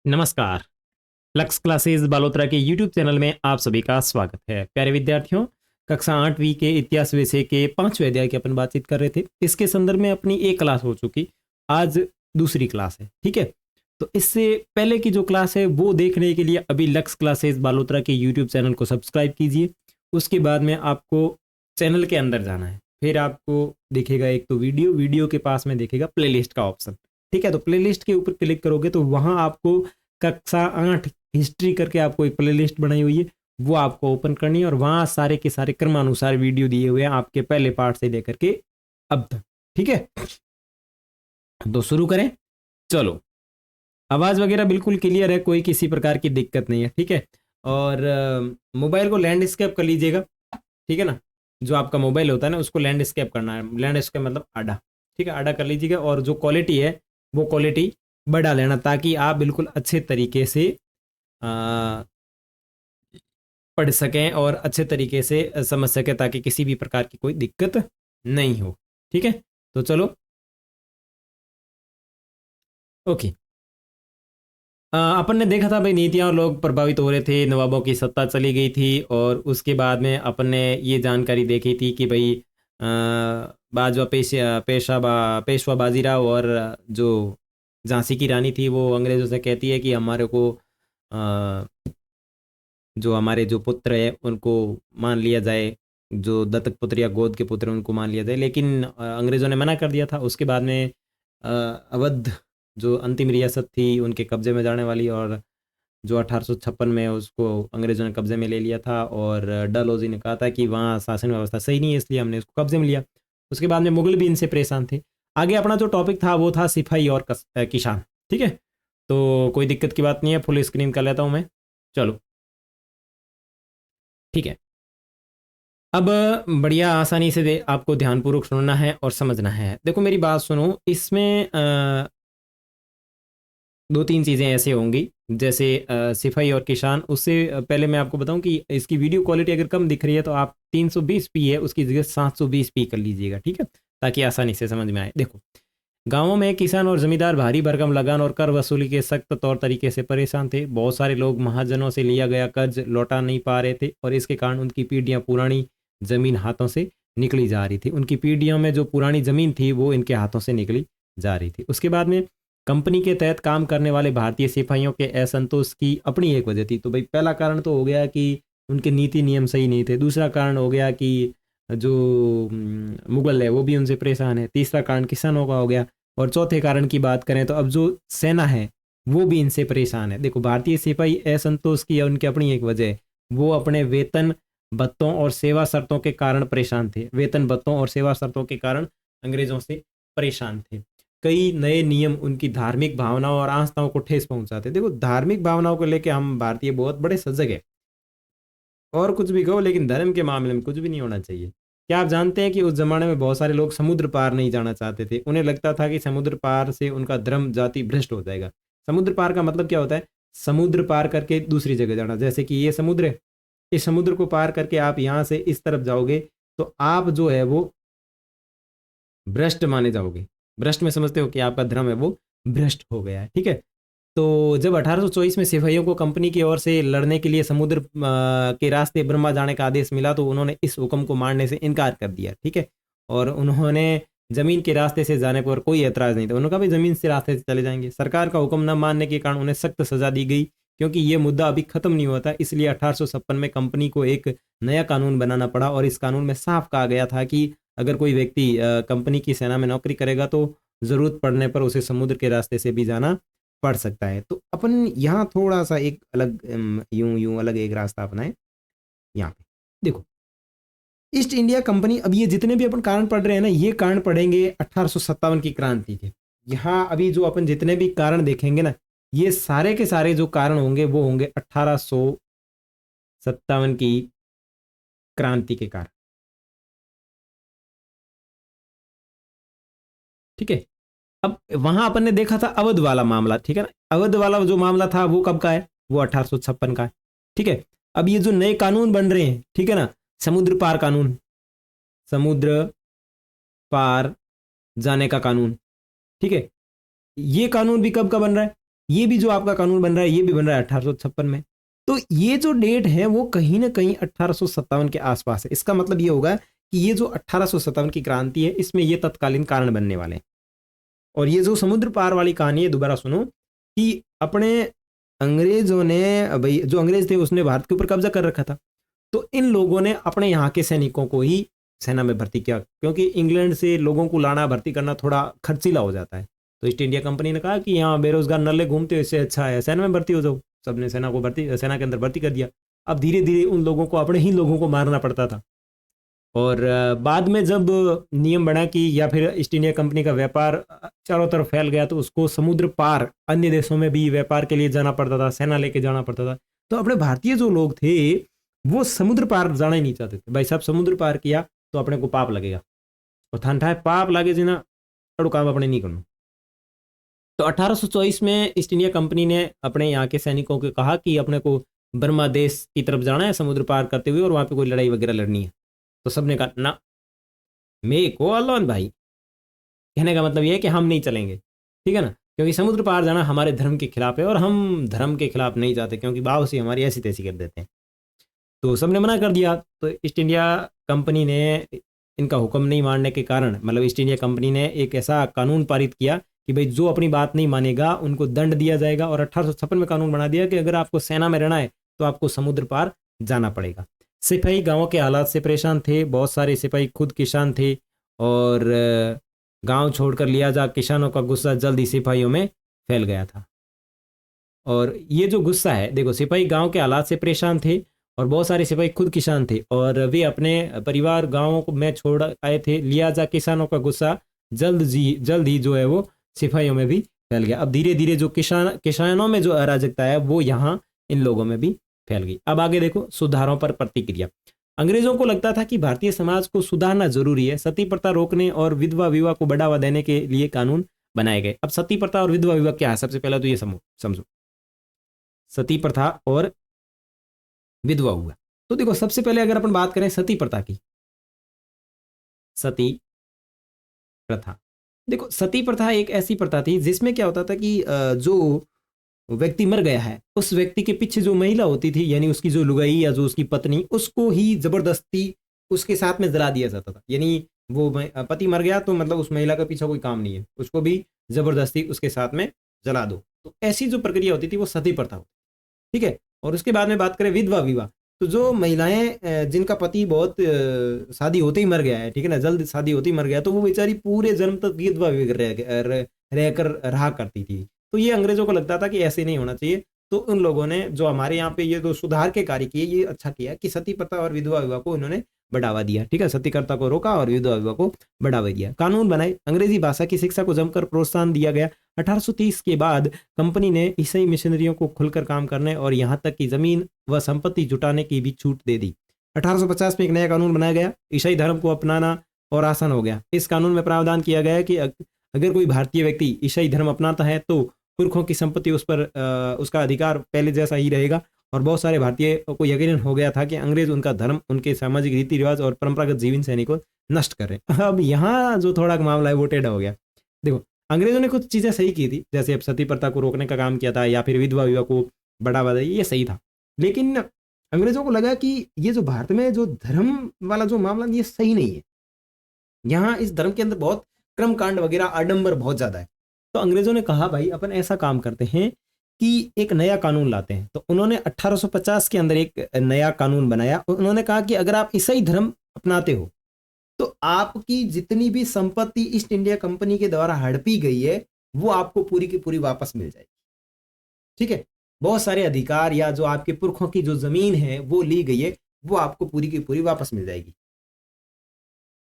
नमस्कार। Lux classes Balotra के YouTube channel में आप सभी का स्वागत है। प्यारे विद्यार्थियों, कक्षा 8वीं के इतिहास विषय के 5वें अध्याय की अपन बातचीत कर रहे थे। इसके संदर्भ में अपनी एक क्लास हो चुकी, आज दूसरी क्लास है। ठीक है, तो इससे पहले की जो क्लास है वो देखने के लिए अभी लक्स क्लासेस बालोतरा के यूट्यूब चैनल को सब्सक्राइब कीजिए। उसके बाद में आपको चैनल के अंदर जाना है, फिर आपको दिखेगा एक तो वीडियो के पास में दिखेगा प्लेलिस्ट का ऑप्शन। ठीक है, तो प्लेलिस्ट के ऊपर क्लिक करोगे तो वहां आपको कक्षा 8 हिस्ट्री करके आपको एक प्लेलिस्ट बनाई हुई है, वो आपको ओपन करनी है और वहां सारे के सारे क्रमानुसार वीडियो दिए हुए हैं आपके पहले पार्ट से लेकर के अब तक। ठीक है, तो शुरू करें। चलो, आवाज वगैरह बिल्कुल क्लियर है, कोई किसी प्रकार की दिक्कत नहीं है। ठीक है, और मोबाइल को लैंडस्केप कर लीजिएगा। ठीक है ना, जो आपका मोबाइल होता है ना उसको लैंडस्केप करना है। लैंडस्केप मतलब आड़ा। ठीक है, आड़ा कर लीजिएगा और जो क्वालिटी है वो क्वालिटी बढ़ा लेना, ताकि आप बिल्कुल अच्छे तरीके से पढ़ सकें और अच्छे तरीके से समझ सकें, ताकि किसी भी प्रकार की कोई दिक्कत नहीं हो। ठीक है, तो चलो ओके। अपन ने देखा था भाई, नीतियां और लोग प्रभावित हो रहे थे, नवाबों की सत्ता चली गई थी, और उसके बाद में अपन ने ये जानकारी देखी थी कि भाई बाजवा पेशवा बाजीराव और जो झांसी की रानी थी वो अंग्रेज़ों से कहती है कि हमारे को जो हमारे जो पुत्र है उनको मान लिया जाए, जो दत्तक पुत्र या गोद के पुत्र उनको मान लिया जाए, लेकिन अंग्रेज़ों ने मना कर दिया था। उसके बाद में अवध जो अंतिम रियासत थी उनके कब्जे में जाने वाली, और जो 1856 में उसको अंग्रेज़ों ने कब्जे में ले लिया था, और डलहौजी ने कहा था कि वहाँ शासन व्यवस्था सही नहीं है, इसलिए हमने उसको कब्जे में लिया। उसके बाद में मुगल भी इनसे परेशान थे। आगे अपना जो टॉपिक था वो था सिपाही और किसान। ठीक है, तो कोई दिक्कत की बात नहीं है, फुल स्क्रीन कर लेता हूँ मैं। चलो ठीक है, अब बढ़िया आसानी से आपको ध्यानपूर्वक सुनना है और समझना है। देखो मेरी बात सुनो, इसमें दो तीन चीज़ें ऐसे होंगी, जैसे सिपाही और किसान। उससे पहले मैं आपको बताऊं कि इसकी वीडियो क्वालिटी अगर कम दिख रही है तो आप 320p है, उसकी जगह 720p कर लीजिएगा। ठीक है, ताकि आसानी से समझ में आए। देखो, गांवों में किसान और जमींदार भारी भरकम लगान और कर वसूली के सख्त तौर तरीके से परेशान थे। बहुत सारे लोग महाजनों से लिया गया कर्ज लौटा नहीं पा रहे थे, और इसके कारण उनकी पीढ़ियां पुरानी जमीन हाथों से निकली जा रही थी। उनकी पीढ़ियों में जो पुरानी जमीन थी वो इनके हाथों से निकली जा रही थी। उसके बाद में कंपनी के तहत काम करने वाले भारतीय सिपाहियों के असंतोष की अपनी एक वजह थी। तो भाई पहला कारण तो हो गया कि उनके नीति नियम सही नहीं थे। दूसरा कारण हो गया कि जो मुगल है वो भी उनसे परेशान है। तीसरा कारण किसानों का हो गया, और चौथे कारण की बात करें तो अब जो सेना है वो भी इनसे परेशान है। देखो, भारतीय सिपाही असंतोष की उनकी अपनी एक वजह है, वो अपने वेतन भत्तों और सेवा शर्तों के कारण परेशान थे। वेतन भत्तों और सेवा शर्तों के कारण अंग्रेजों से परेशान थे। कई नए नियम उनकी धार्मिक भावनाओं और आस्थाओं को ठेस पहुंचाते। देखो, धार्मिक भावनाओं को लेकर हम भारतीय बहुत बड़े सजग है, और कुछ भी कहो, लेकिन धर्म के मामले में कुछ भी नहीं होना चाहिए। क्या आप जानते हैं कि उस जमाने में बहुत सारे लोग समुद्र पार नहीं जाना चाहते थे? उन्हें लगता था कि समुद्र पार से उनका धर्म जाति भ्रष्ट हो जाएगा। समुद्र पार का मतलब क्या होता है? समुद्र पार करके दूसरी जगह जाना। जैसे कि ये समुद्र है, इस समुद्र को पार करके आप यहाँ से इस तरफ जाओगे तो आप जो है वो भ्रष्ट माने जाओगे। भ्रष्ट में समझते हो कि आपका धर्म है वो भ्रष्ट हो गया है। ठीक है, तो जब 1824 में सिपाहियों को कंपनी की ओर से लड़ने के लिए समुद्र के रास्ते बर्मा जाने का आदेश मिला, तो उन्होंने इस हुक्म को मानने से इनकार कर दिया। ठीक है, और उन्होंने जमीन के रास्ते से जाने पर कोई एतराज नहीं था। उन्होंने कहा भाई जमीन से रास्ते से चले जाएंगे। सरकार का हुक्म न मानने के कारण उन्हें सख्त सजा दी गई, क्योंकि ये मुद्दा अभी खत्म नहीं हुआ था। इसलिए 1856 में कंपनी को एक नया कानून बनाना पड़ा, और इस कानून में साफ कहा गया था कि अगर कोई व्यक्ति कंपनी की सेना में नौकरी करेगा तो जरूरत पड़ने पर उसे समुद्र के रास्ते से भी जाना पड़ सकता है। तो अपन यहाँ थोड़ा सा एक अलग यूं यूं अलग एक रास्ता अपनाएं। यहाँ पे देखो, ईस्ट इंडिया कंपनी, अब ये जितने भी अपन कारण पढ़ रहे हैं ना, ये कारण पढ़ेंगे 1857 की क्रांति के। यहाँ अभी जो अपन जितने भी कारण देखेंगे ना, ये सारे के सारे जो कारण होंगे वो होंगे 1857 की क्रांति के कारण। ठीक है, अब वहां अपन ने देखा था अवध वाला मामला। ठीक है ना, अवध वाला जो मामला था वो कब का है? वो 1856 का है। ठीक है, अब ये जो नए कानून बन रहे हैं, ठीक है ना, समुद्र पार कानून, समुद्र पार जाने का कानून, ठीक है, ये कानून भी कब का बन रहा है? ये भी जो आपका कानून बन रहा है ये भी बन रहा है 1856 में। तो ये जो डेट है वो कहीं ना कहीं 1857 के आसपास है। इसका मतलब ये होगा कि ये जो 1857 की क्रांति है इसमें ये तत्कालीन कारण बनने वाले हैं। और ये जो समुद्र पार वाली कहानी है, दोबारा सुनो, कि अपने अंग्रेजों ने, भाई जो अंग्रेज थे उसने भारत के ऊपर कब्जा कर रखा था, तो इन लोगों ने अपने यहाँ के सैनिकों को ही सेना में भर्ती किया, क्योंकि इंग्लैंड से लोगों को लाना भर्ती करना थोड़ा खर्चीला हो जाता है। तो ईस्ट इंडिया कंपनी ने कहा कि यहाँ बेरोजगार नल्ले घूमते हो, इससे अच्छा है सेना में भर्ती हो जाओ। सबने सेना को सेना के अंदर भर्ती कर दिया। अब धीरे धीरे उन लोगों को अपने ही लोगों को मारना पड़ता था। और बाद में जब नियम बना कि या फिर ईस्ट इंडिया कंपनी का व्यापार चारों तरफ फैल गया, तो उसको समुद्र पार अन्य देशों में भी व्यापार के लिए जाना पड़ता था, सेना लेके जाना पड़ता था। तो अपने भारतीय जो लोग थे वो समुद्र पार जाना ही नहीं चाहते थे। भाई साहब समुद्र पार किया तो अपने को पाप लगेगा, और थान ठाए पाप लागे जिना अड़ू काम अपने नहीं करना। तो 1824 में ईस्ट इंडिया कंपनी ने अपने यहाँ के सैनिकों को कहा कि अपने को बर्मा देश की तरफ जाना है समुद्र पार करते हुए, और वहाँ पे कोई लड़ाई वगैरह लड़नी है। तो सबने कहा ना, मे को अलोन भाई। कहने का मतलब ये है कि हम नहीं चलेंगे, ठीक है ना, क्योंकि समुद्र पार जाना हमारे धर्म के खिलाफ है, और हम धर्म के खिलाफ नहीं जाते, क्योंकि बाबूसी हमारी ऐसी तैसी कर देते हैं। तो सबने मना कर दिया। तो ईस्ट इंडिया कंपनी ने इनका हुक्म नहीं मानने के कारण, मतलब ईस्ट इंडिया कंपनी ने एक ऐसा कानून पारित किया कि भाई जो अपनी बात नहीं मानेगा उनको दंड दिया जाएगा। और 1856 में कानून बना दिया कि अगर आपको सेना में रहना है तो आपको समुद्र पार जाना पड़ेगा। सिपाही गाँव के हालात से परेशान थे, बहुत सारे सिपाही खुद किसान थे, और गांव छोड़कर लिया जा किसानों का गुस्सा जल्द ही सिपाहियों में फैल गया था। और ये जो गुस्सा है, देखो सिपाही गांव के हालात से परेशान थे और बहुत सारे सिपाही खुद किसान थे, और वे अपने परिवार गाँव में छोड़ आए थे। लिया जा किसानों का गुस्सा जल्द ही जो है वो सिपाहियों में भी फैल गया। अब धीरे धीरे जो किसानों में जो अराजकता है वो यहाँ इन लोगों में भी फैल गई। अब आगे देखो सुधारों पर प्रतिक्रिया। अंग्रेजों को लगता था कि भारतीय समाज को सुधारना जरूरी है। सती प्रथा रोकने और विधवा विवाह को बढ़ावा देने के लिए कानून बनाए गए। अब सती प्रथा और विधवा विवाह क्या है, सबसे पहले तो ये समझो सती प्रथा और विधवा विवाह। तो देखो सबसे पहले अगर अपन बात करें सती प्रथा की, सती प्रथा, देखो सती प्रथा एक ऐसी प्रथा थी जिसमें क्या होता था कि जो व्यक्ति मर गया है उस व्यक्ति के पीछे जो महिला होती थी, यानी उसकी जो लुगाई या जो उसकी पत्नी, उसको ही जबरदस्ती उसके साथ में जला दिया जाता था। यानी वो पति मर गया तो मतलब उस महिला का पीछे कोई काम नहीं है, उसको भी जबरदस्ती उसके साथ में जला दो। तो ऐसी जो प्रक्रिया होती थी वो सती प्रथा होती, ठीक है। और उसके बाद में बात करें विधवा विवाह, तो जो महिलाएं जिनका पति बहुत शादी होते ही मर गया है, ठीक है ना, जल्द शादी होते ही मर गया, तो वो बेचारी पूरे जन्म तक विधवा रहकर रहा करती थी। तो ये अंग्रेजों को लगता था कि ऐसे नहीं होना चाहिए। तो उन लोगों ने जो हमारे यहाँ पे ये जो सुधार के कार्य किए, ये अच्छा किया कि सती प्रथा और विधवा विवाह को इन्होंने बढ़ावा दिया, ठीक है। सतीकर्ता को रोका और विधवा विवाह को बढ़ावा दिया। कानून बनाए, अंग्रेजी भाषा की शिक्षा को जमकर प्रोत्साहन दिया गया। 1830 के बाद कंपनी ने ईसाई मिशनरियों को खुलकर काम करने और यहाँ तक कि जमीन व संपत्ति जुटाने की भी छूट दे दी। 1850 में एक नया कानून बनाया गया, ईसाई धर्म को अपनाना और आसान हो गया। इस कानून में प्रावधान किया गया कि अगर कोई भारतीय व्यक्ति ईसाई धर्म अपनाता है तो पुरखों की संपत्ति उस पर उसका अधिकार पहले जैसा ही रहेगा। और बहुत सारे भारतीय को यकीन हो गया था कि अंग्रेज उनका धर्म, उनके सामाजिक रीति रिवाज और परंपरागत जीवन शैली को नष्ट कर रहे हैं। अब यहाँ जो थोड़ा मामला है वो टेढ़ा हो गया। देखो अंग्रेजों ने कुछ चीज़ें सही की थी, जैसे अब सती प्रथा को रोकने का काम किया था या फिर विधवा विवाह को बढ़ावा दिया, ये सही था। लेकिन अंग्रेजों को लगा कि ये जो भारत में जो धर्म वाला जो मामला ये सही नहीं है, यहाँ इस धर्म के अंदर बहुत क्रम कांड वगैरह आडंबर बहुत ज्यादा है। तो अंग्रेजों ने कहा भाई अपन ऐसा काम करते हैं कि एक नया कानून लाते हैं। तो उन्होंने 1850 के अंदर एक नया कानून बनाया। उन्होंने कहा कि अगर आप ईसाई धर्म अपनाते हो तो आपकी जितनी भी संपत्ति ईस्ट इंडिया कंपनी के द्वारा हड़पी गई है वो आपको पूरी की पूरी वापस मिल जाएगी, ठीक है। बहुत सारे अधिकार या जो आपके पुरखों की जो जमीन है वो ली गई है वो आपको पूरी की पूरी वापस मिल जाएगी।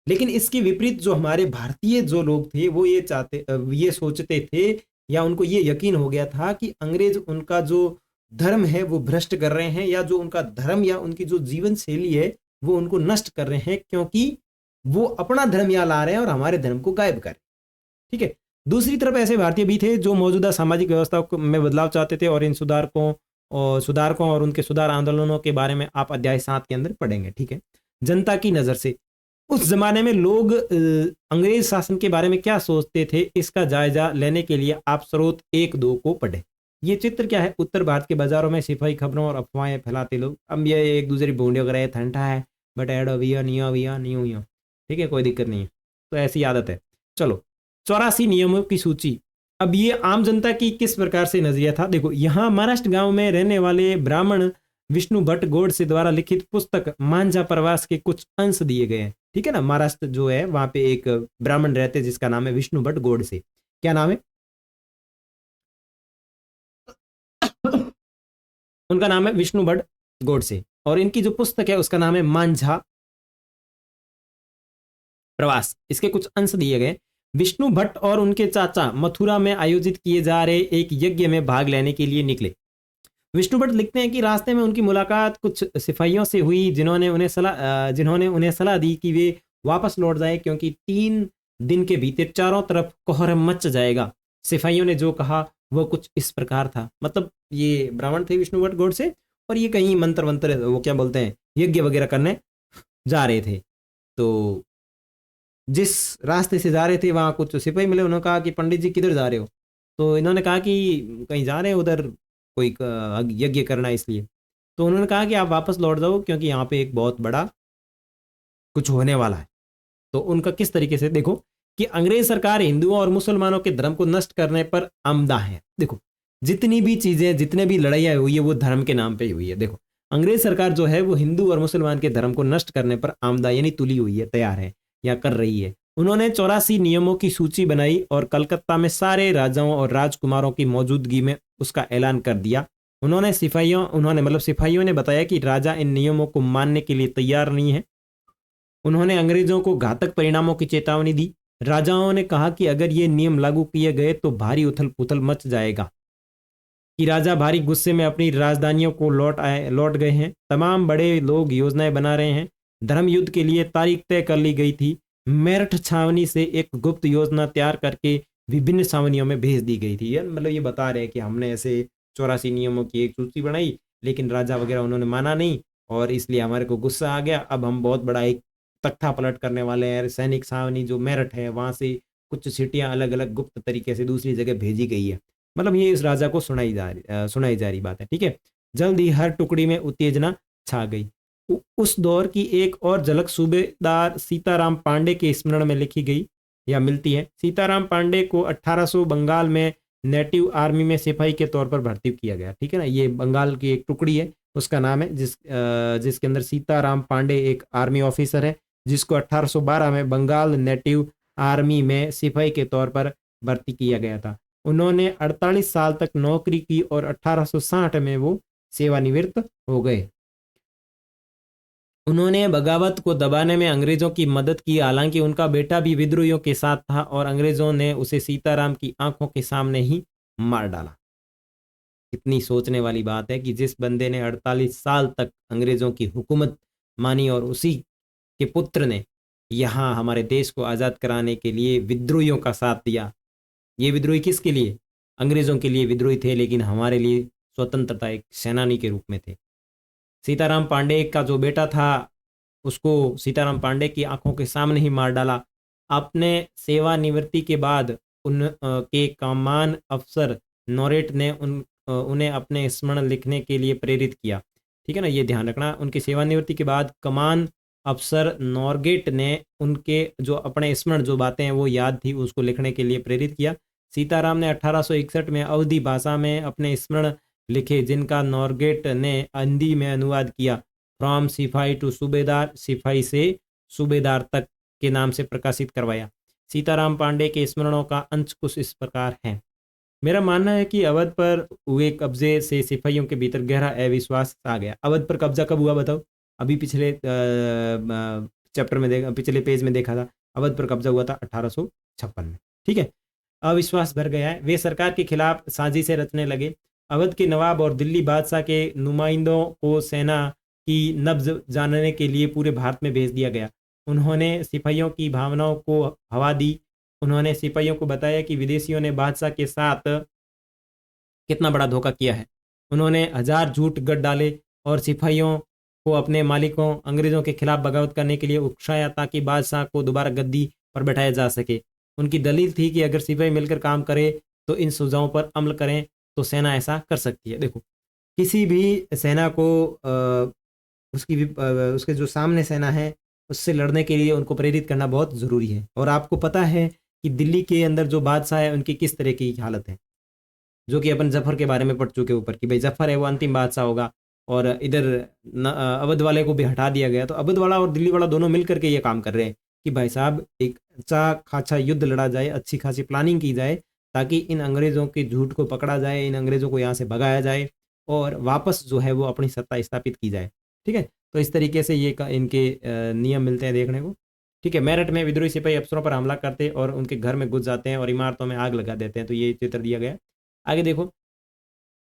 लेकिन इसके विपरीत जो हमारे भारतीय जो लोग थे वो ये सोचते थे या उनको ये यकीन हो गया था कि अंग्रेज उनका जो धर्म है वो भ्रष्ट कर रहे हैं, या जो उनका धर्म या उनकी जो जीवन शैली है वो उनको नष्ट कर रहे हैं, क्योंकि वो अपना धर्म यहाँ ला रहे हैं और हमारे धर्म को गायब कर रहे हैं, ठीक है। दूसरी तरफ ऐसे भारतीय भी थे जो मौजूदा सामाजिक व्यवस्था में बदलाव चाहते थे, और इन सुधारकों और उनके सुधार आंदोलनों के बारे में आप अध्याय 7 के अंदर पढ़ेंगे, ठीक है। जनता की नजर से उस जमाने में लोग अंग्रेज शासन के बारे में क्या सोचते थे, इसका जायजा लेने के लिए आप स्रोत 1-2 को पढ़ें। ये चित्र क्या है? उत्तर भारत के बाजारों में सिपाही खबरों और अफवाहें फैलाते लोग। अब ये एक दूसरे बूंदे वगैरह ठंडा है बट एडो विया नियो विया न्यू यो, ठीक है, कोई दिक्कत नहीं है, तो ऐसी आदत है। चलो, 84 नियमों की सूची। अब ये आम जनता की किस प्रकार से नजरिया था, देखो यहाँ महाराष्ट्र गांव में रहने वाले ब्राह्मण विष्णु भट्ट गोडसे द्वारा लिखित पुस्तक मांझा प्रवास के कुछ अंश दिए गए हैं, ठीक है ना। महाराष्ट्र जो है वहां पे एक ब्राह्मण रहते हैं जिसका नाम है विष्णु भट्ट गोडसे। क्या नाम है उनका? नाम है विष्णु भट्ट गोडसे, और इनकी जो पुस्तक है उसका नाम है मांझा प्रवास। इसके कुछ अंश दिए गए। विष्णु भट्ट और उनके चाचा मथुरा में आयोजित किए जा रहे एक यज्ञ में भाग लेने के लिए निकले। विष्णु भट्ट लिखते हैं कि रास्ते में उनकी मुलाकात कुछ सिपाहियों से हुई जिन्होंने उन्हें सलाह दी कि वे वापस लौट जाए क्योंकि 3 दिन के भीतर चारों तरफ कोहरम मच जाएगा। सिपाहियों ने जो कहा वो कुछ इस प्रकार था, मतलब ये ब्राह्मण थे विष्णु भट्ट गोडसे, और ये कहीं मंत्र वंत्र वो क्या बोलते हैं यज्ञ वगैरह करने जा रहे थे। तो जिस रास्ते से जा रहे थे वहाँ कुछ सिपाही मिले, उन्होंने कहा कि पंडित जी किधर जा रहे हो? तो इन्होंने कहा कि कहीं जा रहे हैं उधर कोई यज्ञ करना इसलिए। तो उन्होंने कहा कि आप वापस लौट जाओ क्योंकि यहाँ पे एक बहुत बड़ा कुछ होने वाला है। तो उनका किस तरीके से देखो कि अंग्रेज सरकार हिंदुओं और मुसलमानों के धर्म को नष्ट करने पर आमदा है। देखो जितनी भी चीजें, जितने भी लड़ाइयाँ हुई है वो धर्म के नाम पे हुई है। देखो अंग्रेज सरकार जो है वो हिंदू और मुसलमान के धर्म को नष्ट करने पर आमदा यानी तुली हुई है, तैयार है या कर रही है। उन्होंने 84 नियमों की सूची बनाई और कलकत्ता में सारे राजाओं और राजकुमारों की मौजूदगी में उसका ऐलान कर दिया। सिपाहियों ने बताया कि राजा इन नियमों को मानने के लिए तैयार नहीं है। उन्होंने अंग्रेजों को घातक परिणामों की चेतावनी दी। राजाओं ने कहा कि अगर ये नियम लागू किए गए तो भारी उथल पुथल मच जाएगा, कि राजा भारी गुस्से में अपनी राजधानियों को लौट गए हैं। तमाम बड़े लोग योजनाएं बना रहे हैं। धर्म युद्ध के लिए तारीख तय कर ली गई थी। मेरठ छावनी से एक गुप्त योजना तैयार करके विभिन्न छावनियों में भेज दी गई थी। मतलब ये बता रहे हैं कि हमने ऐसे 84 नियमों की एक सूची बनाई, लेकिन राजा वगैरह उन्होंने माना नहीं और इसलिए हमारे को गुस्सा आ गया। अब हम बहुत बड़ा एक तख्ता पलट करने वाले हैं। सैनिक छावनी जो मेरठ है वहां से कुछ सिटियां अलग अलग गुप्त तरीके से दूसरी जगह भेजी गई है। मतलब ये इस राजा को सुनाई जा रही बात है, ठीक है। जल्द ही हर टुकड़ी में उत्तेजना छा गई। उस दौर की एक और झलक सूबेदार सीताराम पांडे के स्मरण में लिखी गई या मिलती है। सीताराम पांडे को 1800 बंगाल में नेटिव आर्मी में सिपाही के तौर पर भर्ती किया गया, ठीक है ना। ये बंगाल की एक टुकड़ी है, उसका नाम है जिसके अंदर सीताराम पांडे एक आर्मी ऑफिसर है, जिसको 1812 में बंगाल नेटिव आर्मी में सिपाही के तौर पर भर्ती किया गया था। उन्होंने 48 साल तक नौकरी की और 1860 में वो सेवानिवृत्त हो गए। उन्होंने बगावत को दबाने में अंग्रेजों की मदद की, हालांकि उनका बेटा भी विद्रोहियों के साथ था और अंग्रेजों ने उसे सीताराम की आंखों के सामने ही मार डाला। कितनी सोचने वाली बात है कि जिस बंदे ने 48 साल तक अंग्रेजों की हुकूमत मानी और उसी के पुत्र ने यहाँ हमारे देश को आज़ाद कराने के लिए विद्रोहियों का साथ दिया। ये विद्रोही किसके लिए? अंग्रेजों के लिए विद्रोही थे, लेकिन हमारे लिए स्वतंत्रता एक सेनानी के रूप में थे। सीताराम पांडे का जो बेटा था उसको सीताराम पांडे की आंखों के सामने ही मार डाला। अपने सेवानिवृत्ति के बाद के कमान अफसर नोरेट ने उन्हें अपने स्मरण लिखने के लिए प्रेरित किया, ठीक है ना। ये ध्यान रखना, उनकी सेवानिवृत्ति के बाद कमान अफसर नॉरगेट ने उनके जो अपने स्मरण जो बातें हैं वो याद थी उसको लिखने के लिए प्रेरित किया। सीताराम ने 1861 में अवधी भाषा में अपने स्मरण लिखे, जिनका नॉरगेट ने हिंदी में अनुवाद किया। फ्रॉम सिपाही टू सूबेदार, सिपाही से सूबेदार तक के नाम से प्रकाशित करवाया। सीताराम पांडे के स्मरणों का अंश कुछ इस प्रकार है। मेरा मानना है कि अवध पर हुए कब्जे से सिपाहियों के भीतर गहरा अविश्वास आ गया। अवध पर कब्जा कब हुआ बताओ? अभी पिछले चैप्टर में पिछले पेज में देखा था, अवध पर कब्जा हुआ था 1856 में, ठीक है। अविश्वास भर गया है। वे सरकार के खिलाफ साजिशें रचने लगे। अवध के नवाब और दिल्ली बादशाह के नुमाइंदों को सेना की नब्ज जानने के लिए पूरे भारत में भेज दिया गया। उन्होंने सिपाहियों की भावनाओं को हवा दी। उन्होंने सिपाहियों को बताया कि विदेशियों ने बादशाह के साथ कितना बड़ा धोखा किया है। उन्होंने 1000 झूठ गढ़ डाले और सिपाहियों को अपने मालिकों अंग्रेजों के खिलाफ बगावत करने के लिए उकसाया ताकि बादशाह को दोबारा गद्दी पर बैठाया जा सके। उनकी दलील थी कि अगर सिपाही मिलकर काम करें तो इन सुझावों पर अमल करें तो सेना ऐसा कर सकती है। देखो, किसी भी सेना को उसके जो सामने सेना है उससे लड़ने के लिए उनको प्रेरित करना बहुत ज़रूरी है। और आपको पता है कि दिल्ली के अंदर जो बादशाह है उनकी किस तरह की हालत है, जो कि अपन जफर के बारे में पढ़ चुके ऊपर कि भाई जफर है वो अंतिम बादशाह होगा, और इधर अवध वाले को भी हटा दिया गया। तो अवध वाला और दिल्ली वाला दोनों मिल करके ये काम कर रहे हैं कि भाई साहब एक अच्छा खासा युद्ध लड़ा जाए, अच्छी खासी प्लानिंग की जाए, ताकि इन अंग्रेज़ों के झूठ को पकड़ा जाए, इन अंग्रेज़ों को यहाँ से भगाया जाए और वापस जो है वो अपनी सत्ता स्थापित की जाए। ठीक है, तो इस तरीके से ये इनके नियम मिलते हैं देखने को। ठीक है, मेरठ में विद्रोही सिपाही अफसरों पर हमला करते और उनके घर में घुस जाते हैं और इमारतों में आग लगा देते हैं। तो ये चित्र दिया गया। आगे देखो,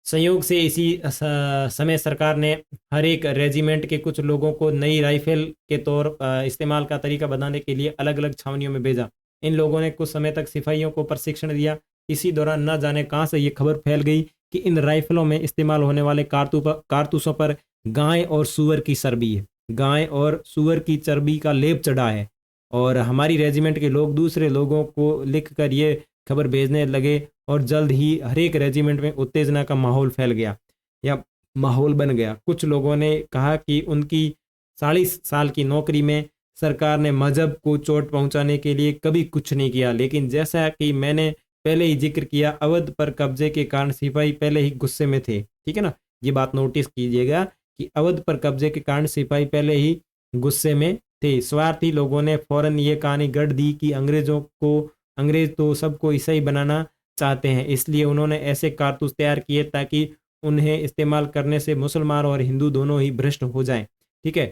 संयोग से इसी समय सरकार ने हर एक रेजिमेंट के कुछ लोगों को नई राइफल के तौर इस्तेमाल का तरीका बनाने के लिए अलग अलग छावनियों में भेजा। इन लोगों ने कुछ समय तक सिपाहियों को प्रशिक्षण दिया। इसी दौरान न जाने कहाँ से ये खबर फैल गई कि इन राइफलों में इस्तेमाल होने वाले कारतूसों पर गाय और सूअर की चर्बी है, गाय और सूअर की चर्बी का लेप चढ़ा है। और हमारी रेजिमेंट के लोग दूसरे लोगों को लिख कर ये खबर भेजने लगे और जल्द ही हर एक रेजिमेंट में उत्तेजना का माहौल फैल गया या माहौल बन गया। कुछ लोगों ने कहा कि उनकी 40 साल की नौकरी में सरकार ने मजहब को चोट पहुंचाने के लिए कभी कुछ नहीं किया। लेकिन जैसा कि मैंने पहले ही जिक्र किया, अवध पर कब्जे के कारण सिपाही पहले ही गुस्से में थे। ठीक है ना, ये बात नोटिस कीजिएगा कि अवध पर कब्जे के कारण सिपाही पहले ही गुस्से में थे। स्वार्थी लोगों ने फौरन ये कहानी गढ़ दी कि अंग्रेज तो सबको ईसाई बनाना चाहते हैं, इसलिए उन्होंने ऐसे कारतूस तैयार किए ताकि उन्हें इस्तेमाल करने से मुसलमान और हिंदू दोनों ही भ्रष्ट हो जाएं। ठीक है,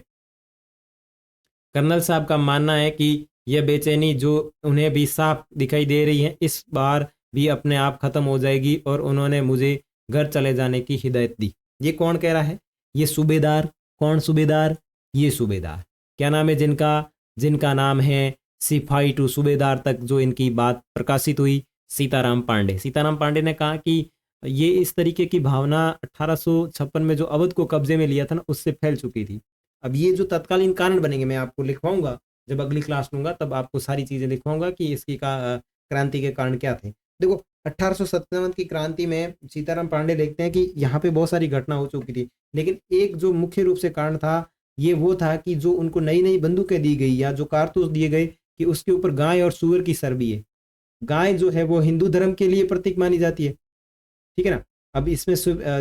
कर्नल साहब का मानना है कि यह बेचैनी जो उन्हें भी साफ दिखाई दे रही है इस बार भी अपने आप खत्म हो जाएगी, और उन्होंने मुझे घर चले जाने की हिदायत दी। ये कौन कह रहा है? ये सूबेदार। कौन सूबेदार? ये सूबेदार। क्या नाम है जिनका? जिनका नाम है सिपाही टू सूबेदार तक जो इनकी बात प्रकाशित हुई, सीताराम पांडे। सीताराम पांडे ने कहा कि ये इस तरीके की भावना 1856 में जो अवध को कब्जे में लिया था ना, उससे फैल चुकी थी। अब ये जो तत्कालीन कारण बनेंगे मैं आपको लिखवाऊंगा, जब अगली क्लास लूंगा तब आपको सारी चीजें लिखवाऊंगा कि इसकी क्रांति के कारण क्या थे। देखो, 1857 की क्रांति में सीताराम पांडे लिखते हैं कि यहाँ पे बहुत सारी घटना हो चुकी थी, लेकिन एक जो मुख्य रूप से कारण था ये वो था कि जो उनको नई नई बंदूकें दी गई या जो कारतूस दिए गए कि उसके ऊपर गाय और सूअर की चर्बी है। गाय जो है वो हिंदू धर्म के लिए प्रतीक मानी जाती है। ठीक है ना। अब इसमें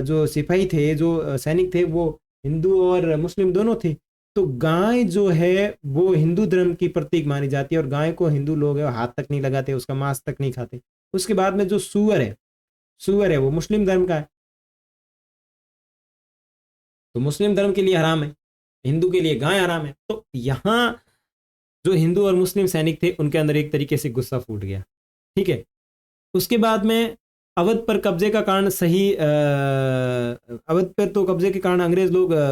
जो सिपाही थे, जो सैनिक थे, वो हिंदू और मुस्लिम दोनों थे। तो गाय जो है वो हिंदू धर्म की प्रतीक मानी जाती है, और गाय को हिंदू लोग है हाथ तक नहीं लगाते, उसका मांस तक नहीं खाते। उसके बाद में जो सूअर है वो मुस्लिम धर्म का है, तो मुस्लिम धर्म के लिए हराम है, हिंदू के लिए गाय हराम है। तो यहाँ जो हिंदू और मुस्लिम सैनिक थे उनके अंदर एक तरीके से गुस्सा फूट गया। ठीक है, उसके बाद में अवध पर कब्जे का कारण अवध पर तो कब्जे के कारण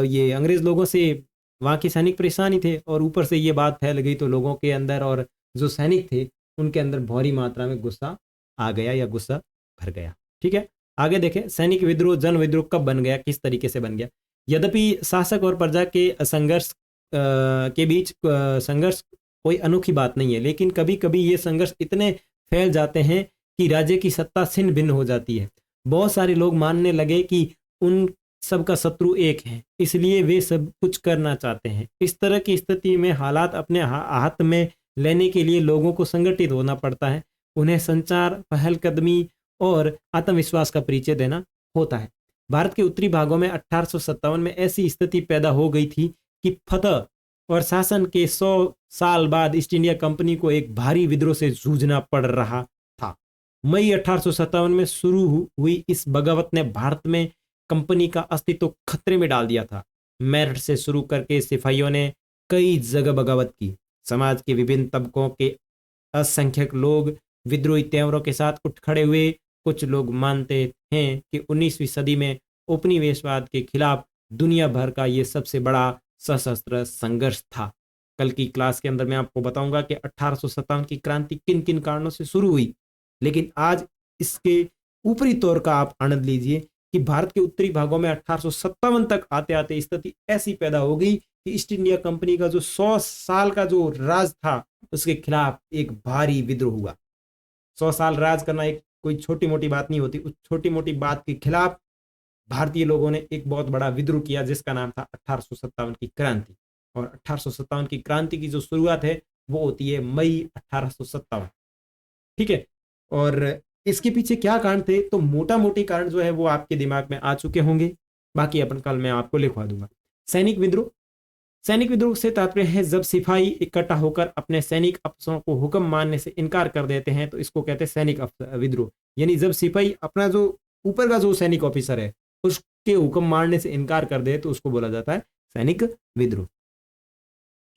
ये अंग्रेज लोगों से वहाँ के सैनिक परेशान ही थे, और ऊपर से ये बात फैल गई तो लोगों के अंदर और जो सैनिक थे उनके अंदर भारी मात्रा में गुस्सा आ गया या गुस्सा भर गया। ठीक है, आगे देखें, सैनिक विद्रोह जन विद्रोह कब बन गया, किस तरीके से बन गया। यद्यपि शासक और प्रजा के संघर्ष के बीच संघर्ष कोई अनोखी बात नहीं है, लेकिन कभी कभी ये संघर्ष इतने फैल जाते हैं कि राज्य की सत्ता छिन्न भिन्न हो जाती है। बहुत सारे लोग मानने लगे कि उन सबका शत्रु एक है, इसलिए वे सब कुछ करना चाहते हैं। इस तरह की स्थिति में हालात अपने हाथ में लेने के लिए लोगों को संगठित होना पड़ता है, उन्हें संचार, पहलकदमी और आत्मविश्वास का परिचय देना होता है। भारत के उत्तरी भागों में 1857 में ऐसी स्थिति पैदा हो गई थी कि फतह और शासन के 100 साल बाद ईस्ट इंडिया कंपनी को एक भारी विद्रोह से जूझना पड़ रहा था। मई 1857 में शुरू हुई इस बगावत ने भारत में कंपनी का अस्तित्व खतरे में डाल दिया था। मेरठ से शुरू करके सिपाहियों ने कई जगह बगावत की। समाज के विभिन्न तबकों के असंख्यक लोग विद्रोही तेवरों के साथ उठ खड़े हुए। कुछ लोग मानते हैं कि 19वीं सदी में उपनिवेशवाद के खिलाफ दुनिया भर का ये सबसे बड़ा सशस्त्र संघर्ष था। कल की क्लास के अंदर मैं आपको बताऊंगा कि 1857 की क्रांति किन किन कारणों से शुरू हुई, लेकिन आज इसके ऊपरी तौर का आप आनंद लीजिए कि भारत के उत्तरी भागों में 1857 तक आते आते स्थिति ऐसी पैदा हो गई कि ईस्ट इंडिया कंपनी का जो 100 साल का जो राज था उसके खिलाफ एक भारी विद्रोह हुआ। 100 साल राज करना एक कोई छोटी मोटी बात नहीं होती। उस छोटी मोटी बात के खिलाफ भारतीय लोगों ने एक बहुत बड़ा विद्रोह किया जिसका नाम था 1857 की क्रांति। और 1857 की क्रांति की जो शुरुआत है वो होती है मई 1857। ठीक है, और इसके पीछे क्या कारण थे, तो मोटा मोटी कारण जो है वो आपके दिमाग में आ चुके होंगे, बाकी अपन कल मैं आपको लिखवा दूंगा। सैनिक विद्रोह, सैनिक विद्रोह से तात्पर्य है जब सिपाही इकट्ठा होकर अपने सैनिक अफसरों को हुक्म मानने से इनकार कर देते हैं तो इसको कहते हैं सैनिक विद्रोह। यानी जब सिपाही अपना जो ऊपर का जो सैनिक ऑफिसर है उसके हुक्म मानने से इनकार कर दे तो उसको बोला जाता है सैनिक विद्रोह।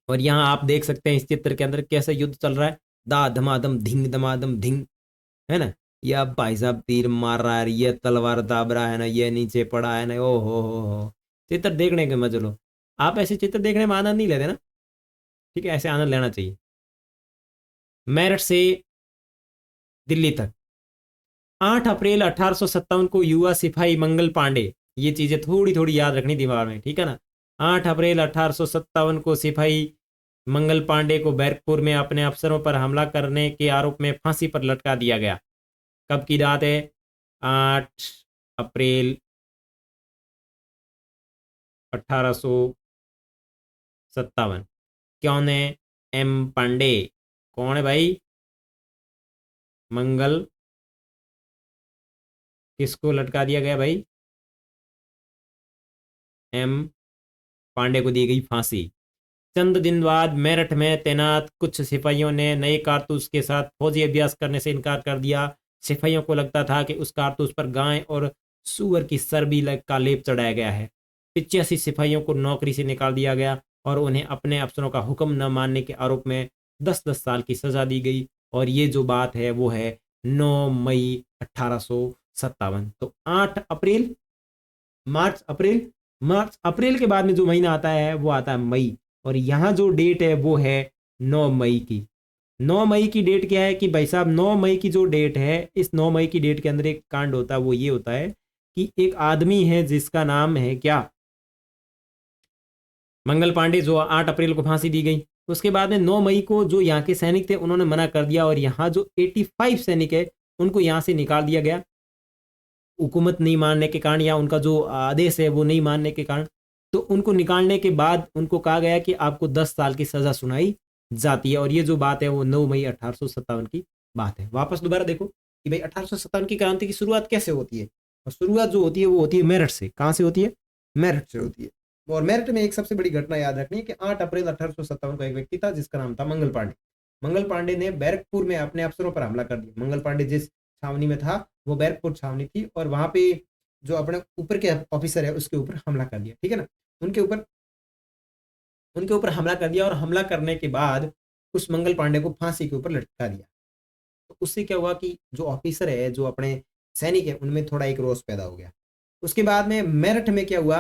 और यहाँ आप देख सकते हैं इस चित्र के अंदर कैसे युद्ध चल रहा है, दा धमादम धिंग दमादम धिंग, है ना। ये अब भाई साहब तीर मार रहा है, ये तलवार दाब रहा है ना, ये नीचे पड़ा है ना, ओ हो। चित्र देखने के मजे लो। आप ऐसे चित्र देखने में आनंद नहीं लेते ना, ठीक है, ऐसे आनंद लेना चाहिए। मेरठ से दिल्ली तक 8 अप्रैल 1857 को युवा सिपाही मंगल पांडे, ये चीजें थोड़ी थोड़ी याद रखनी दिमाग में, ठीक है ना। 8 अप्रैल 1857 को सिपाही मंगल पांडे को बैरकपुर में अपने अफसरों पर हमला करने के आरोप में फांसी पर लटका दिया गया। कब की रात है, 8 अप्रैल 1857। कौन है, एम पांडे। कौन है भाई, मंगल, किसको लटका दिया गया भाई, एम पांडे को दी गई फांसी। चंद दिन बाद मेरठ में तैनात कुछ सिपाहियों ने नए कारतूस के साथ फौजी अभ्यास करने से इनकार कर दिया। सिपाहियों को लगता था कि उस कारतूस पर गाय और सूअर की चर्बी का लेप चढ़ाया गया है। 85 सिपाहियों को नौकरी से निकाल दिया गया और उन्हें अपने अफसरों का हुक्म न मानने के आरोप में 10-10 साल की सजा दी गई। और ये जो बात है वो है 9 मई 1857। तो 8 अप्रैल, मार्च अप्रैल के बाद में जो महीना आता है वो आता है मई। और यहाँ जो डेट है वो है 9 मई की। 9 मई की डेट क्या है कि भाई साहब 9 मई की जो डेट है, इस 9 मई की डेट के अंदर एक कांड होता है, वो ये होता है कि एक आदमी है जिसका नाम है क्या, मंगल पांडे, जो 8 अप्रैल को फांसी दी गई। उसके बाद में 9 मई को जो यहाँ के सैनिक थे उन्होंने मना कर दिया और यहाँ जो 85 सैनिक है उनको यहाँ से निकाल दिया गया, हुकूमत नहीं मानने के कारण या उनका जो आदेश है वो नहीं मानने के कारण। तो उनको निकालने के बाद उनको कहा गया कि आपको 10 साल की सजा सुनाई जाती है। और ये जो बात है वो 9 मई 1857 की बात है। वापस दोबारा देखो कि भाई 1857 की क्रांति की शुरुआत कैसे होती है, और शुरुआत जो होती है वो होती है मेरठ से। कहाँ से होती है, मेरठ से होती है। और मेरठ में एक सबसे बड़ी घटना याद रखनी है कि 8 अप्रैल 1857 को एक व्यक्ति था जिसका नाम था मंगल पांडे। मंगल पांडे ने बैरकपुर में अपने अफसरों पर हमला कर दिया। मंगल पांडे जिस छावनी में था वो बैरकपुर छावनी थी और वहां पे जो अपने ऊपर के ऑफिसर है उसके ऊपर हमला कर दिया, ठीक है ना। उनके ऊपर हमला कर दिया और हमला करने के बाद उस मंगल पांडे को फांसी के ऊपर लटका दिया। तो उससे क्या हुआ कि जो ऑफिसर है, जो अपने सैनिक है, उनमें थोड़ा एक रोष पैदा हो गया। उसके बाद में मेरठ में क्या हुआ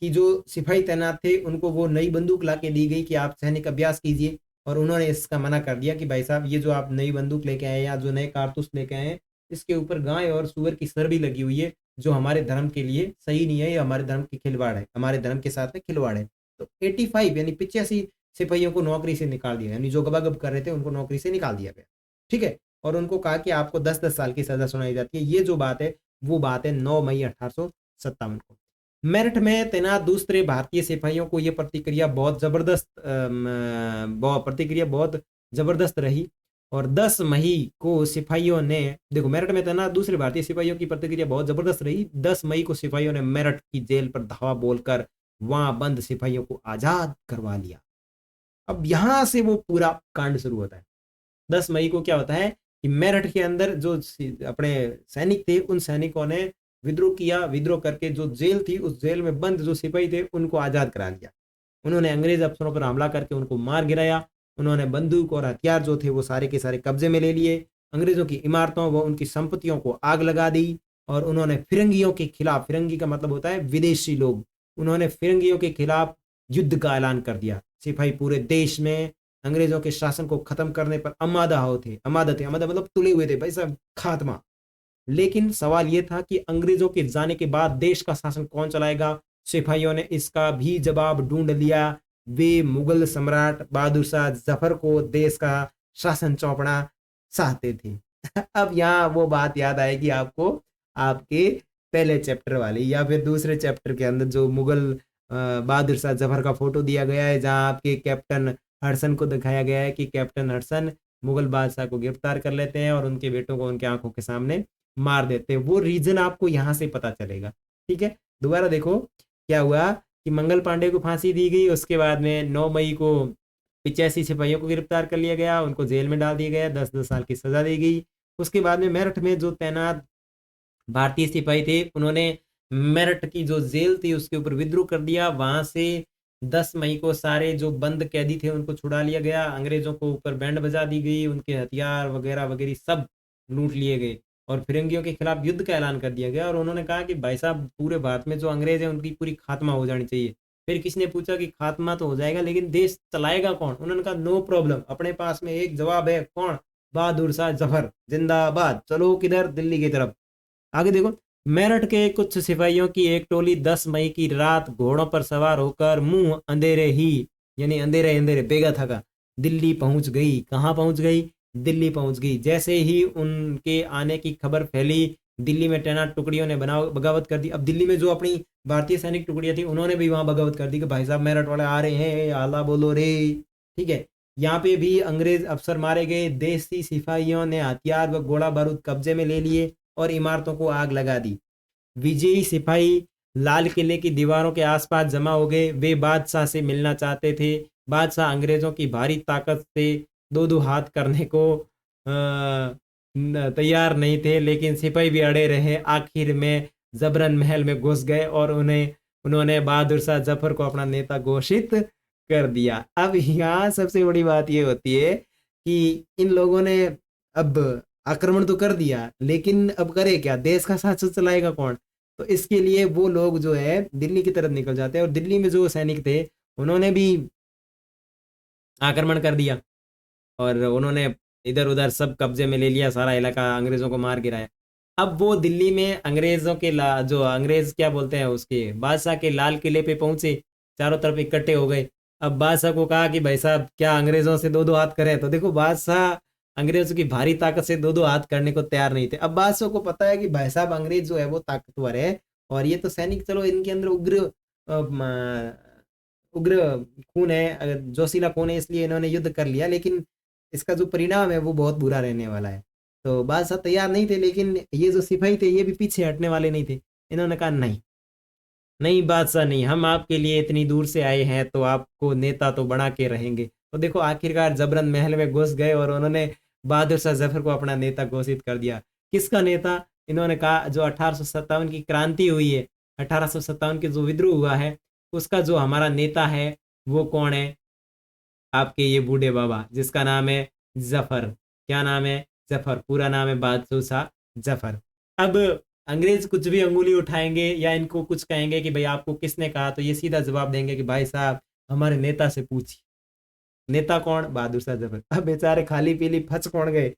कि जो सिपाही तैनात थे उनको वो नई बंदूक ला के दी गई कि आप सैनिक अभ्यास कीजिए, और उन्होंने इसका मना कर दिया कि भाई साहब ये जो आप नई बंदूक लेके आए या जो नए कारतूस लेके आए हैं इसके ऊपर गाय और सूअर की चर्बी लगी हुई है, जो हमारे धर्म के लिए सही नहीं है, ये हमारे धर्म की खिलवाड़ है, हमारे धर्म के साथ में खिलवाड़ है। तो 85 यानी 85 सिपाहियों को नौकरी से निकाल दिया, यानी जो गबागब कर रहे थे उनको नौकरी से निकाल दिया गया, ठीक है। और उनको कहा कि आपको 10-10 साल की सजा सुनाई जाती है। ये जो बात है वो बात है 9 मई 1857 को। मेरठ में तैनात दूसरे भारतीय सिपाहियों को यह प्रतिक्रिया बहुत जबरदस्त रही और 10 मई को सिपाहियों ने, देखो मेरठ में तैनात दूसरे भारतीय सिपाहियों की प्रतिक्रिया बहुत जबरदस्त रही। 10 मई को सिपाहियों ने मेरठ की जेल पर धावा बोलकर वहां बंद सिपाहियों को आजाद करवा लिया। अब यहां से वो पूरा कांड शुरू होता है। 10 मई को क्या होता है कि मेरठ के अंदर जो अपने सैनिक थे उन सैनिकों ने विद्रोह किया। विद्रोह करके जो जेल थी उस जेल में बंद जो सिपाही थे उनको आजाद करा लिया। उन्होंने अंग्रेज अफसरों पर हमला करके उनको मार गिराया। उन्होंने बंदूक और हथियार जो थे वो सारे के सारे कब्जे में ले लिए। अंग्रेजों की इमारतों व उनकी संपत्तियों को आग लगा दी और उन्होंने फिरंगियों के खिलाफ, फिरंगी का मतलब होता है विदेशी लोग, उन्होंने फिरंगियों के खिलाफ युद्ध का ऐलान कर दिया। सिपाही पूरे देश में अंग्रेजों के शासन को खत्म करने पर आमादा मतलब तुले हुए थे भाई साहब, खात्मा। लेकिन सवाल यह था कि अंग्रेजों के जाने के बाद देश का शासन कौन चलाएगा। सिपाहियों ने इसका भी जवाब ढूंढ लिया। वे मुगल सम्राट बहादुर शाह जफर को देश का शासन सौंपना चाहते थे। अब यहाँ वो बात याद आएगी आपको, आपके पहले चैप्टर वाली या फिर दूसरे चैप्टर के अंदर जो मुगल बहादुर शाह जफर का फोटो दिया गया है, जहाँ आपके कैप्टन हडसन को दिखाया गया है कि कैप्टन हडसन मुगल बादशाह को गिरफ्तार कर लेते हैं और उनके बेटों को उनके आंखों के सामने मार देते हैं। वो रीजन आपको यहाँ से पता चलेगा। ठीक है, दोबारा देखो क्या हुआ कि मंगल पांडे को फांसी दी गई, उसके बाद में 9 मई को 85 सिपाहियों को गिरफ्तार कर लिया गया, उनको जेल में डाल दिया गया, 10-10 साल की सजा दी गई। उसके बाद में मेरठ में जो तैनात भारतीय सिपाही थे, उन्होंने मेरठ की जो जेल थी उसके ऊपर विद्रोह कर दिया। वहां से 10 मई को सारे जो बंद कैदी थे उनको छुड़ा लिया गया, अंग्रेजों को ऊपर बैंड बजा दी गई, उनके हथियार वगैरह वगैरह सब लूट लिए गए और फिरंगियों के खिलाफ युद्ध का ऐलान कर दिया गया। और उन्होंने कहा कि भाई साहब पूरे भारत में जो अंग्रेज हैं उनकी पूरी खात्मा हो जानी चाहिए। फिर किसी ने पूछा कि खात्मा तो हो जाएगा लेकिन देश चलाएगा कौन? उन्होंने कहा नो प्रॉब्लम, अपने पास में एक जवाब है, कौन? बहादुर शाह जफर जिंदाबाद, चलो किधर? दिल्ली की तरफ। आगे देखो, मेरठ के कुछ सिपाहियों की एक टोली 10 मई की रात घोड़ों पर सवार होकर मुंह अंधेरे ही, यानी अंधेरे अंधेरे बेगा थका, दिल्ली पहुंच गई। कहाँ पहुंच गई? दिल्ली पहुंच गई। जैसे ही उनके आने की खबर फैली, दिल्ली में तैनात टुकड़ियों ने बगावत कर दी। अब दिल्ली में जो अपनी भारतीय सैनिक टुकड़ियां थी उन्होंने भी वहां बगावत कर दी कि भाई साहब मेरठ वाले आ रहे हैं, आला बोलो रे। ठीक है, यहाँ पे भी अंग्रेज अफसर मारे गए, देसी सिपाहियों ने हथियार व गोला बारूद कब्जे में ले लिए और इमारतों को आग लगा दी। विजयी सिपाही लाल किले की दीवारों के आसपास जमा हो गए। वे बादशाह से मिलना चाहते थे। बादशाह अंग्रेजों की भारी ताकत से दो दो हाथ करने को तैयार नहीं थे, लेकिन सिपाही भी अड़े रहे। आखिर में जबरन महल में घुस गए और उन्होंने बहादुर शाह जफर को अपना नेता घोषित कर दिया। अब यहाँ सबसे बड़ी बात ये होती है कि इन लोगों ने अब आक्रमण तो कर दिया, लेकिन अब करे क्या? देश का शासन चलाएगा कौन? तो इसके लिए वो लोग जो है दिल्ली की तरफ निकल जाते हैं और दिल्ली में जो सैनिक थे उन्होंने भी आक्रमण कर दिया और उन्होंने इधर उधर सब कब्जे में ले लिया, सारा इलाका अंग्रेजों को मार गिराया। अब वो दिल्ली में अंग्रेजों के जो अंग्रेज क्या बोलते हैं उसके बादशाह के लाल किले पे पहुंचे, चारों तरफ इकट्ठे हो गए। अब बादशाह को कहा कि भाई साहब क्या अंग्रेजों से दो दो हाथ करें? तो देखो बादशाह अंग्रेजों की भारी ताकत से दो दो हाथ करने को तैयार नहीं थे। अब बादशाह को पता है कि भाई साहब अंग्रेज जो है वो ताकतवर है और ये तो सैनिक, चलो इनके अंदर उग्र खून है, जोशीला खून है, इसलिए इन्होंने युद्ध कर लिया, लेकिन इसका जो परिणाम है वो बहुत बुरा रहने वाला है। तो बादशाह तैयार नहीं थे, लेकिन ये जो सिपाही थे ये भी पीछे हटने वाले नहीं थे। इन्होंने कहा नहीं नहीं बादशाह नहीं, हम आपके लिए इतनी दूर से आए हैं तो आपको नेता तो बना के रहेंगे। तो देखो आखिरकार जबरन महल में घुस गए और उन्होंने बहादुर शाह जफर को अपना नेता घोषित कर दिया। किसका नेता? इन्होंने कहा जो 1857 की क्रांति हुई है, 1857 के जो विद्रोह हुआ है उसका जो हमारा नेता है वो कौन है? आपके ये बूढ़े बाबा जिसका नाम है जफर। क्या नाम है? जफर। पूरा नाम है बहादुर शाह जफर। अब अंग्रेज कुछ भी अंगुली उठाएंगे या इनको कुछ कहेंगे कि भाई आपको किसने कहा, तो ये सीधा जवाब देंगे कि भाई साहब हमारे नेता से पूछिए। नेता कौन? बहादुर शाह जफर। अब बेचारे खाली पीली फंस कौन गए?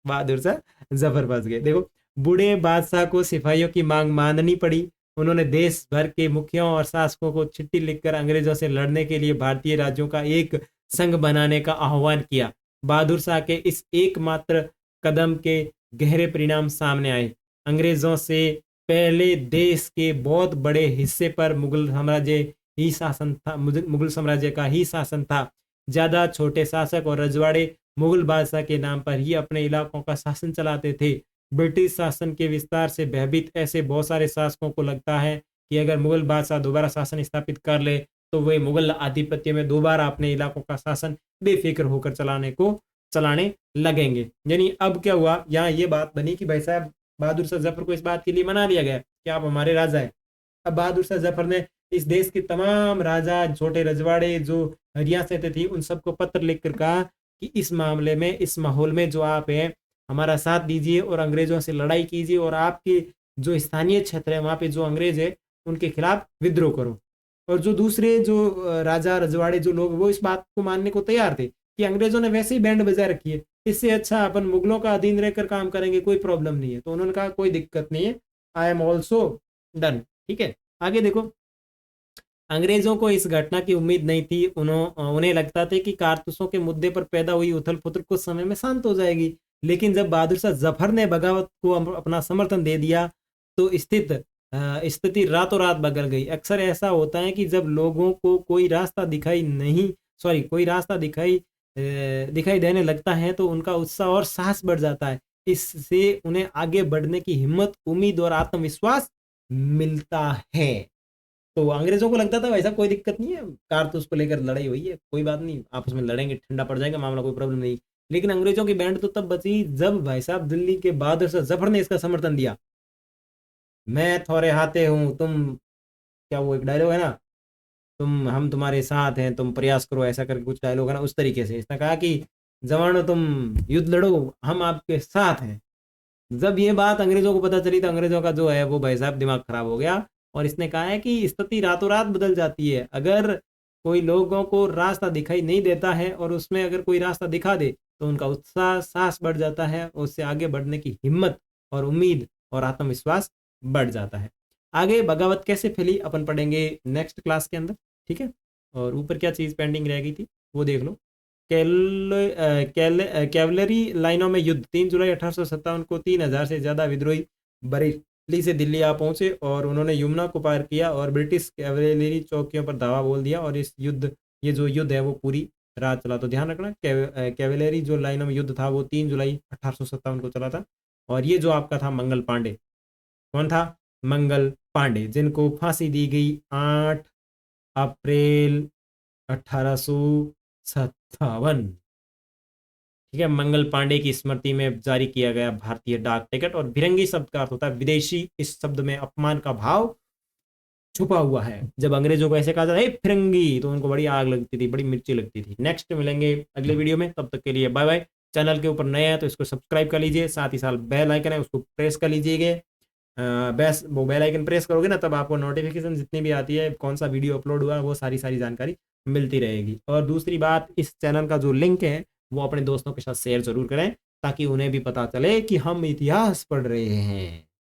बहादुर शाह जफर फंस गए। देखो बूढ़े बादशाह को सिपाहियों की मांग माननी पड़ी। उन्होंने देश भर के मुखियाओं और शासकों को चिट्ठी लिखकर अंग्रेजों से लड़ने के लिए भारतीय राज्यों का एक संघ बनाने का आह्वान किया। बहादुर शाह के इस एकमात्र कदम के गहरे परिणाम सामने आए। अंग्रेजों से पहले देश के बहुत बड़े हिस्से पर मुगल साम्राज्य ही शासन था, मुगल साम्राज्य का ही शासन था। ज्यादा छोटे शासक और रजवाड़े मुगल बादशाह के नाम पर ही अपने इलाकों का शासन चलाते थे। ब्रिटिश शासन के विस्तार से भयभीत ऐसे बहुत सारे शासकों को लगता है कि अगर मुगल बादशाह दोबारा शासन स्थापित कर ले तो वे मुगल आधिपत्य में दोबारा अपने इलाकों का शासन बेफिक्र होकर चलाने लगेंगे। यानी अब क्या हुआ, यहाँ ये बात बनी कि भाई साहब बहादुर शाह जफर को इस बात के लिए मना लिया गया कि आप हमारे राजा हैं। अब बहादुर शाह जफर ने इस देश के तमाम राजा, छोटे रजवाड़े जो रियासतें थी, उन सबको पत्र लिखकर कहा कि इस मामले में, इस माहौल में जो आप हैं हमारा साथ दीजिए और अंग्रेजों से लड़ाई कीजिए और आपके जो स्थानीय क्षेत्र है वहाँ पे जो अंग्रेज है उनके खिलाफ विद्रोह करो। और जो दूसरे जो राजा रजवाड़े जो लोग वो इस बात को मानने को तैयार थे कि अंग्रेजों ने वैसे ही बैंड बजा रखी है, इससे अच्छा अपन मुगलों का अधीन रहकर काम करेंगे, कोई प्रॉब्लम नहीं है। तो उन्होंने कहा कोई दिक्कत नहीं है, आई एम ऑल्सो डन। ठीक है, आगे देखो अंग्रेजों को इस घटना की उम्मीद नहीं थी। उन्हें लगता था कि कारतूसों के मुद्दे पर पैदा हुई उथल पुथल कुछ समय में शांत हो जाएगी। लेकिन जब बहादुर शाह जफर ने बगावत को अपना समर्थन दे दिया तो स्थिति रातों रात बदल गई। अक्सर ऐसा होता है कि जब लोगों को कोई रास्ता दिखाई देने लगता है तो उनका उत्साह और साहस बढ़ जाता है। इससे उन्हें आगे बढ़ने की हिम्मत, उम्मीद और आत्मविश्वास मिलता है। तो अंग्रेजों को लगता था भाई साहब कोई दिक्कत नहीं है, कारतूस को लेकर लड़ाई हुई है, कोई बात नहीं, आपस में लड़ेंगे, ठंडा पड़ जाएगा मामला, कोई प्रॉब्लम नहीं। लेकिन अंग्रेजों की बैंड तो तब बची जब भाई साहब दिल्ली के बहादुर शाह जफर ने इसका समर्थन दिया। मैं थोड़े हाथे हूँ, तुम, क्या वो एक डायलॉग है ना, हम तुम्हारे साथ हैं, तुम प्रयास करो, ऐसा करके कुछ डायलॉग है ना, उस तरीके से इसने कहा कि जवानों तुम युद्ध लड़ो, हम आपके साथ हैं। जब ये बात अंग्रेजों को पता चली तो अंग्रेजों का जो है वो भाई साहब दिमाग खराब हो गया और इसने कहा है कि स्थिति रातों रात बदल जाती है। अगर कोई लोगों को रास्ता दिखाई नहीं देता है और उसमें अगर कोई रास्ता दिखा दे तो उनका उत्साह, साहस बढ़ जाता है, उससे आगे बढ़ने की हिम्मत और उम्मीद और आत्मविश्वास बढ़ जाता है। आगे बगावत कैसे फैली अपन पढ़ेंगे नेक्स्ट क्लास के अंदर, ठीक है। और ऊपर क्या चीज़ पेंडिंग रह गई थी वो देख लो। कैवलरी लाइनों में युद्ध। 3 जुलाई 1857 को 3000 से ज़्यादा विद्रोही बरेली से दिल्ली आ पहुंचे और उन्होंने यमुना को पार किया और ब्रिटिश कैवलरी चौकियों पर धावा बोल दिया और ये जो युद्ध है वो पूरी रात चला। तो ध्यान रखना, कैवलरी जो लाइनों में युद्ध था वो 3 जुलाई 1857 को चला था। और ये जो आपका था मंगल पांडे, कौन था? मंगल पांडे, जिनको फांसी दी गई 8 अप्रैल 1857। ठीक है, मंगल पांडे की स्मृति में जारी किया गया भारतीय डाक टिकट। और भिरंगी शब्द का अर्थ होता है विदेशी। इस शब्द में अपमान का भाव छुपा हुआ है। जब अंग्रेजों को ऐसे कहा जाता है फिरंगी तो उनको बड़ी आग लगती थी, बड़ी मिर्ची लगती थी। नेक्स्ट मिलेंगे अगले वीडियो में, तब तक के लिए बाय बाय। चैनल के ऊपर नया है तो इसको सब्सक्राइब कर लीजिए, साथ ही साथ बेल आइकन है उसको प्रेस कर लीजिएगा। वो बेल आइकन प्रेस करोगे ना तब आपको नोटिफिकेशन जितनी भी आती है, कौन सा वीडियो अपलोड हुआ, वो सारी जानकारी मिलती रहेगी। और दूसरी बात, इस चैनल का जो लिंक है वो अपने दोस्तों के साथ शेयर जरूर करें ताकि उन्हें भी पता चले कि हम इतिहास पढ़ रहे हैं।